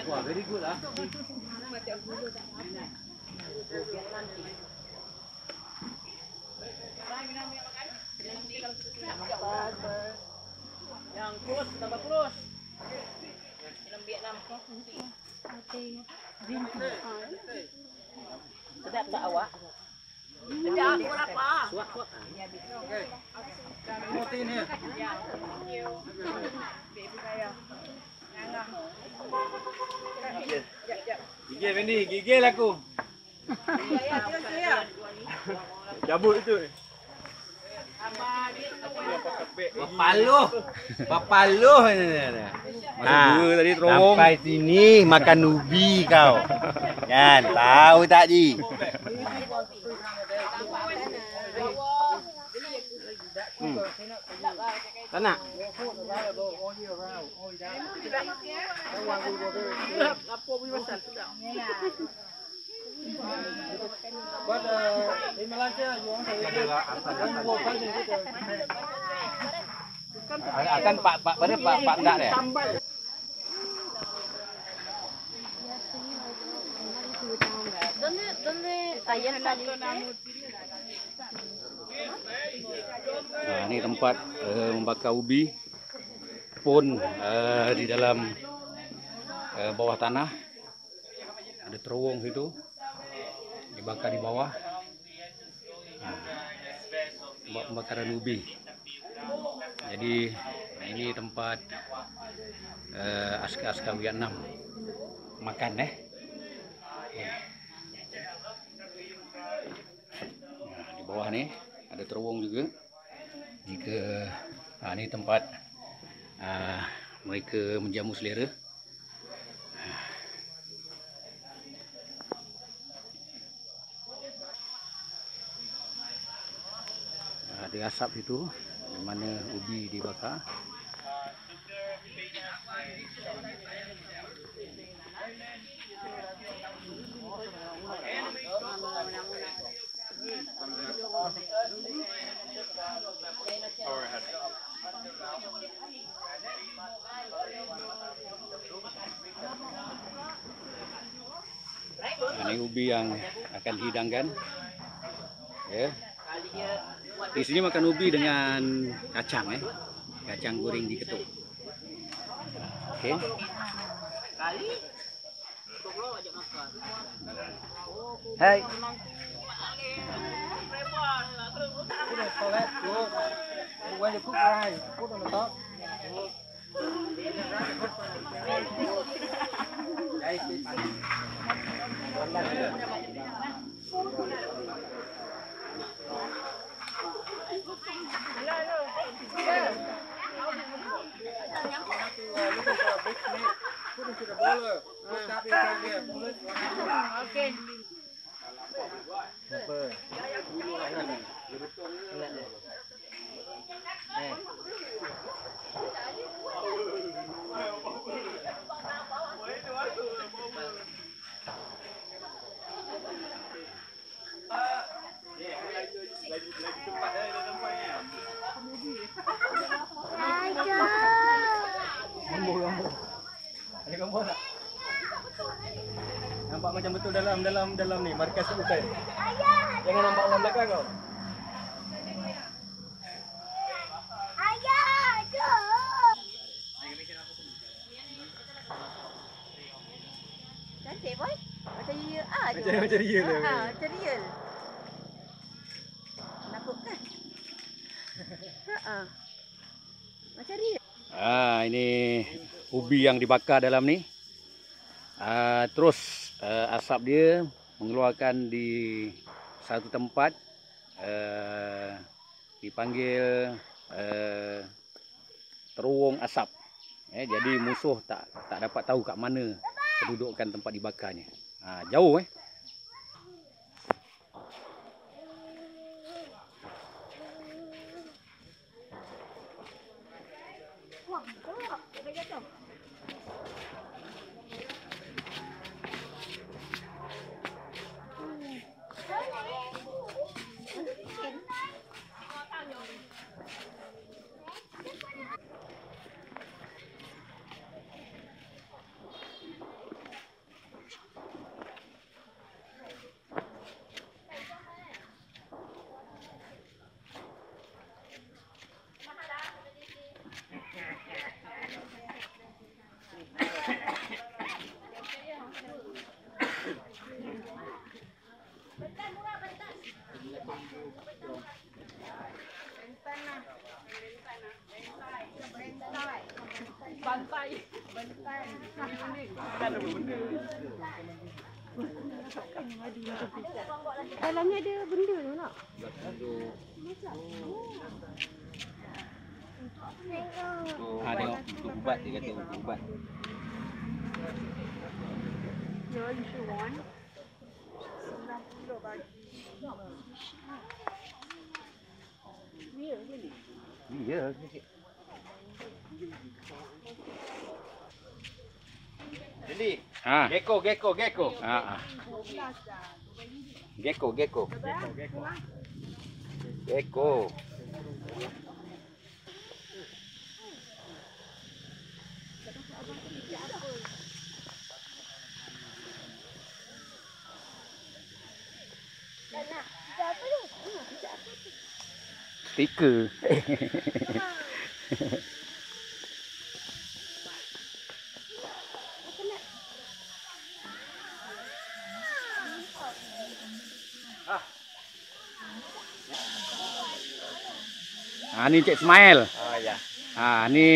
Wah, very good lah. Yang kurus, tambah kurus. Film Vietnam. Sedap tak awak? Sedap apa? Suap. Okay. Moti ni. Ya. Thank you. Baby saya. Gigil Fendi, gigil aku. Ya. Cabut itu. Papaluh ni. Masuk dua tadi terowong. Sampai sini makan ubi kau. Kan, tahu tak Ji? Tak nak? Apa punya pasal? Sedap. Buat in Malaysia, you want Akan pak enggak deh. ¿Dónde ayer saliste? Nah, ini tempat membakar ubi pun di dalam bawah tanah. Ada terowong situ. Dibakar di bawah. Buat pembakaran ubi. Jadi ini tempat askar-askar Vietnam makan Nah, di bawah nih ada terowong juga. Jika ini tempat mereka menjamu selera. Ada asap itu di mana ubi dibakar. Ini ubi yang akan dihidangkan. Ya. Di sini makan ubi dengan kacang, kacang goreng diketuk. Oke. Hai. Okey. Ada gambar tak? Nampak macam betul dalam ni markas bukan. Jangan nampak orang belakang kau. Cantik boy. Macam real Macam real lah. macam real. Nakutkan. Macam real. Ini ubi yang dibakar dalam ni. Terus asap dia mengeluarkan di satu tempat, dipanggil terowong asap. Jadi musuh tak dapat tahu kat mana kedudukan tempat dibakarnya. Jauh Dalamnya ada benda tu nak. Tengok untuk ubat, dia kata untuk ubat. Ya, Jadi, gecko. Gecko. Stiker. Ni Cik Ismail. Ya. Ni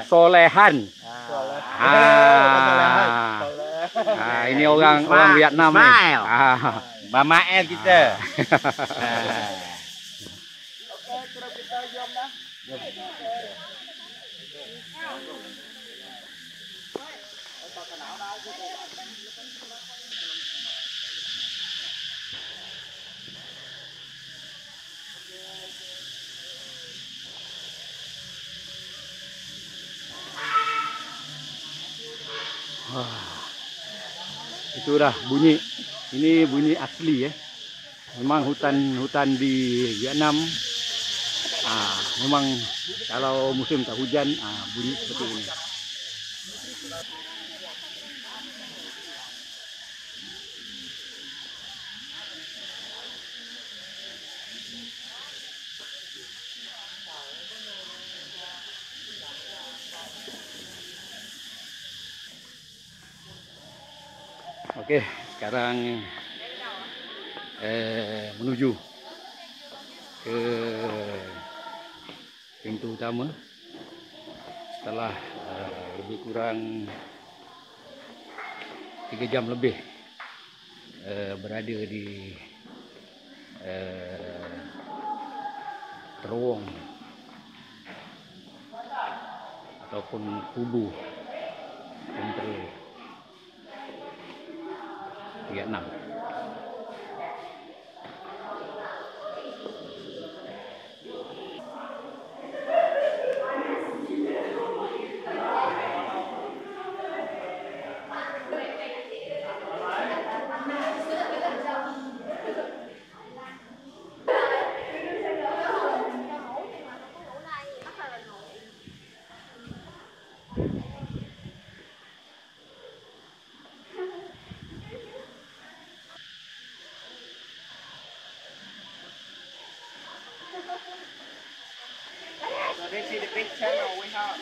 Solehan. Ini orang Vietnam ni. Mama El kita. Itu dah bunyi. Ini bunyi asli Memang hutan di Vietnam. Memang kalau musim tak hujan bunyi seperti ini. Okey, sekarang menuju ke pintu utama setelah lebih kurang 3 jam lebih berada di terowong ataupun kubu tentera Vietnam. This is the big channel we have.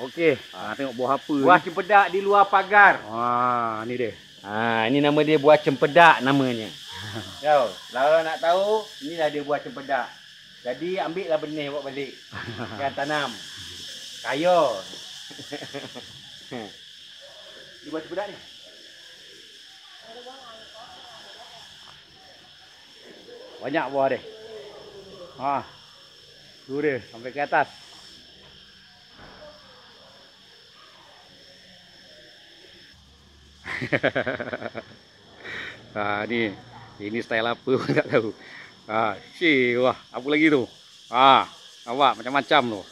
Okey, tengok buah apa Buah ni. cempedak di luar pagar. Ni dia. Ini nama dia buah cempedak namanya. Yo, kalau nak tahu, inilah dia buah cempedak. Jadi ambillah benih bawa balik. Kan tanam. Kayu. Di buah cempedak ni. Banyak buah dia. Tu dia sampai ke atas. Ini style apa pun tak tahu. Wah, apa lagi tu? Nampak macam-macam tu.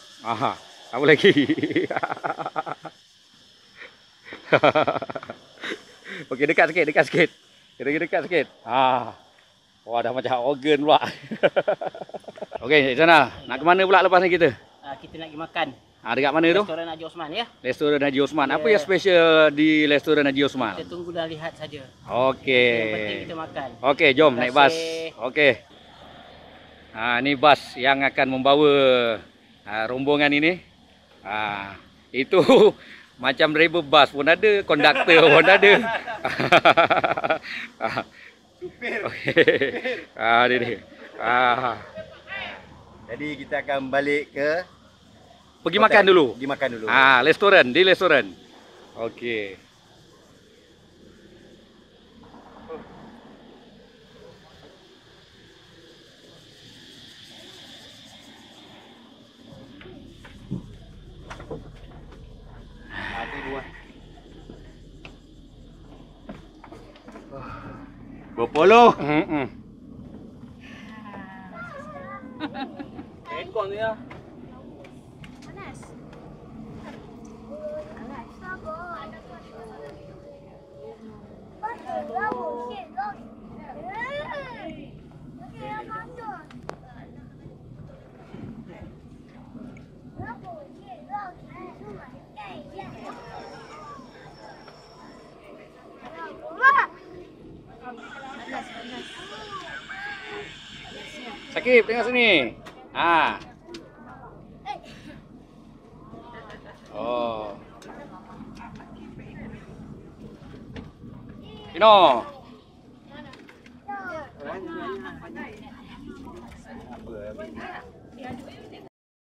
Apa lagi? Okey, dekat sikit. Dekat sikit. Wah, dah macam organ pula. Okey, sana. Nak ke mana pula lepas ni kita? Kita nak pergi makan. Dekat mana tu? Restoran Haji Osman ya. Restoran Haji Osman. Apa yang special di restoran Haji Osman? Kita tunggu dan lihat saja. Okey. Yang penting kita makan. Okey, jom naik bas. kasih. Okey. Ini bas yang akan membawa rombongan ini Itu macam driver bus pun ada, konduktor pun ada. Supir. Okey. Dia. Jadi kita akan balik ke Pergi hotel. makan dulu. Pergi makan dulu. Restoran, di restoran. Okey. Ada dua. Berpuluh. Aircon dia. Panas. Sakib, tengok sini. Oh. Pino. Apa?